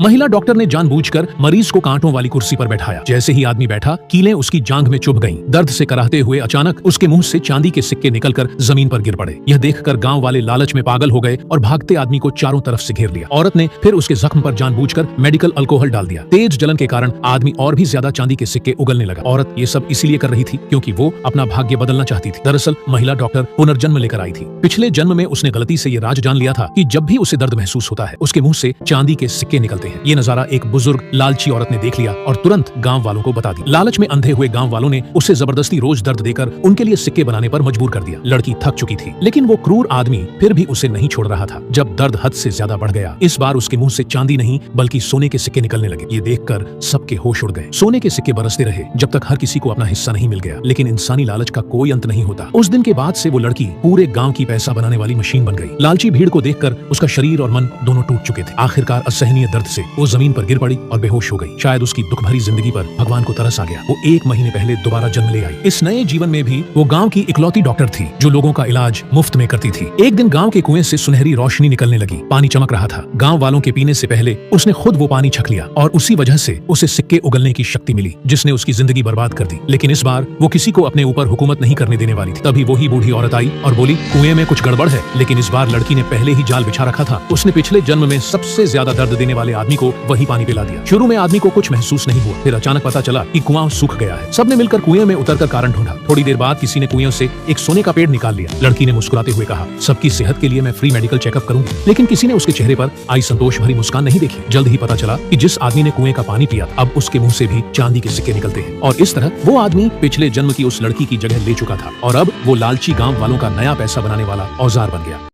महिला डॉक्टर ने जानबूझकर मरीज को कांटों वाली कुर्सी पर बैठाया। जैसे ही आदमी बैठा, कीलें उसकी जांघ में चुभ गईं। दर्द से कराहते हुए अचानक उसके मुंह से चांदी के सिक्के निकलकर जमीन पर गिर पड़े। यह देखकर गांव वाले लालच में पागल हो गए और भागते आदमी को चारों तरफ से घेर लिया। औरत ने फिर उसके जख्म पर जानबूझकर मेडिकल अल्कोहल डाल दिया। तेज जलन के कारण आदमी और भी ज्यादा चांदी के सिक्के उगलने लगा। औरत ये सब इसीलिए कर रही थी क्योंकि वो अपना भाग्य बदलना चाहती थी। दरअसल महिला डॉक्टर पुनर्जन्म लेकर आई थी। पिछले जन्म में उसने गलती से ये राज जान लिया था कि जब भी उसे दर्द महसूस होता है, उसके मुंह से चांदी के सिक्के निकलते हैं। ये नजारा एक बुजुर्ग लालची औरत ने देख लिया और तुरंत गांव वालों को बता दिया। लालच में अंधे हुए गांव वालों ने उसे जबरदस्ती रोज दर्द देकर उनके लिए सिक्के बनाने पर मजबूर कर दिया। लड़की थक चुकी थी, लेकिन वो क्रूर आदमी फिर भी उसे नहीं छोड़ रहा था। जब दर्द हद से ज्यादा बढ़ गया, इस बार उसके मुंह से चांदी नहीं बल्कि सोने के सिक्के निकलने लगे। ये देखकर सबके होश उड़ गए। सोने के सिक्के बरसते रहे जब तक हर किसी को अपना हिस्सा नहीं मिल गया। लेकिन इंसानी लालच का कोई अंत नहीं होता। उस दिन के बाद से वो लड़की पूरे गांव की पैसा बनाने वाली मशीन बन गई। लालची भीड़ को देखकर उसका शरीर और मन दोनों टूट चुके थे। आखिरकार असहनीय दर्द से वो जमीन पर गिर पड़ी और बेहोश हो गई। शायद उसकी दुख भरी जिंदगी पर भगवान को तरस आ गया। वो 1 महीने पहले दोबारा जन्म ले आई। इस नए जीवन में भी वो गांव की इकलौती डॉक्टर थी जो लोगों का इलाज मुफ्त में करती थी। एक दिन गांव के कुएं से सुनहरी रोशनी निकलने लगी। पानी चमक रहा था। गांव वालों के पीने से पहले उसने खुद वो पानी छक लिया और उसी वजह से उसे सिक्के उगलने की शक्ति मिली, जिसने उसकी जिंदगी बर्बाद कर दी। लेकिन इस बार वो किसी को अपने ऊपर हुकूमत नहीं करने देने वाली थी। तभी वही बूढ़ी औरत आई और बोली, कुएं में कुछ गड़बड़ है। लेकिन इस बार लड़की ने पहले ही जाल बिछा रखा था। उसने पिछले जन्म में सबसे ज्यादा दर्द देने वाले आदमी को वही पानी पिला दिया। शुरू में आदमी को कुछ महसूस नहीं हुआ, फिर अचानक पता चला कि कुआं सूख गया है। सबने मिलकर कुएं में उतरकर कारण ढूंढा। थोड़ी देर बाद किसी ने कुएं से एक सोने का पेड़ निकाल लिया। लड़की ने मुस्कुराते हुए कहा, सबकी सेहत के लिए मैं फ्री मेडिकल चेकअप करूंगी। लेकिन किसी ने उसके चेहरे पर आई संतोष भरी मुस्कान नहीं देखी। जल्द ही पता चला कि जिस आदमी ने कुएं का पानी पिया, अब उसके मुंह से भी चांदी के सिक्के निकलते हैं। और इस तरह वो आदमी पिछले जन्म की उस लड़की की जगह ले चुका था और अब वो लालची गांव वालों का नया पैसा बनाने वाला औजार बन गया।